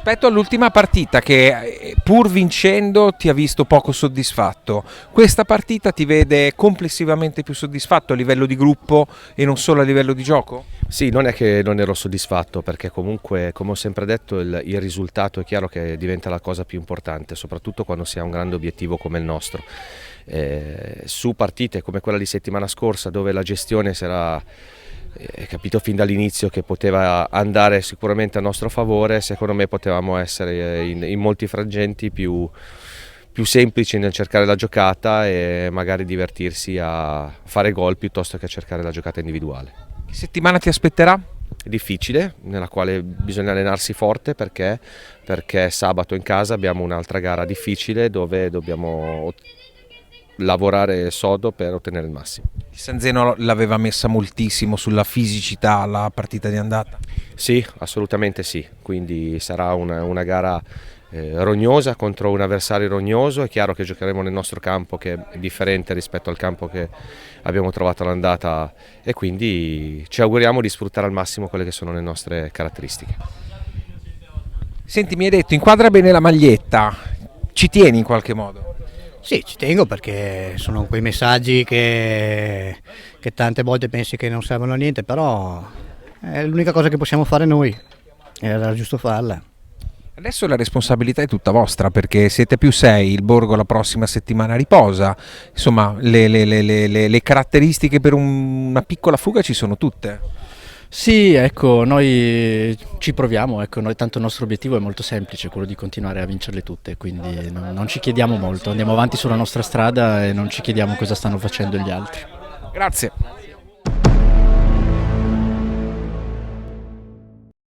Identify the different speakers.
Speaker 1: Rispetto all'ultima partita che pur vincendo ti ha visto poco soddisfatto, questa partita ti vede complessivamente più soddisfatto a livello di gruppo e non solo a livello di gioco?
Speaker 2: Sì, non è che non ero soddisfatto, perché comunque, come ho sempre detto, il risultato è chiaro che diventa la cosa più importante, soprattutto quando si ha un grande obiettivo come il nostro. Su partite come quella di settimana scorsa, dove la gestione si era capito fin dall'inizio che poteva andare sicuramente a nostro favore, secondo me potevamo essere in molti frangenti più semplici nel cercare la giocata e magari divertirsi a fare gol piuttosto che a cercare la giocata individuale.
Speaker 1: Che settimana ti aspetterà?
Speaker 2: Difficile, nella quale bisogna allenarsi forte perché sabato in casa abbiamo un'altra gara difficile dove dobbiamo lavorare sodo per ottenere il massimo.
Speaker 1: San Zeno l'aveva messa moltissimo sulla fisicità la partita di andata.
Speaker 2: Sì, assolutamente sì, quindi sarà una gara rognosa contro un avversario rognoso. È chiaro che giocheremo nel nostro campo, che è differente rispetto al campo che abbiamo trovato all'andata, e quindi ci auguriamo di sfruttare al massimo quelle che sono le nostre caratteristiche.
Speaker 1: Senti, mi hai detto inquadra bene la maglietta, ci tieni in qualche modo?
Speaker 3: Sì, ci tengo perché sono quei messaggi che tante volte pensi che non servono a niente, però è l'unica cosa che possiamo fare noi, era giusto farla.
Speaker 1: Adesso la responsabilità è tutta vostra perché siete più 6, il Borgo la prossima settimana riposa, insomma le caratteristiche per una piccola fuga ci sono tutte.
Speaker 4: Sì, ecco, noi ci proviamo, ecco, tanto il nostro obiettivo è molto semplice, quello di continuare a vincerle tutte, quindi non ci chiediamo molto, andiamo avanti sulla nostra strada e non ci chiediamo cosa stanno facendo gli altri.
Speaker 1: Grazie.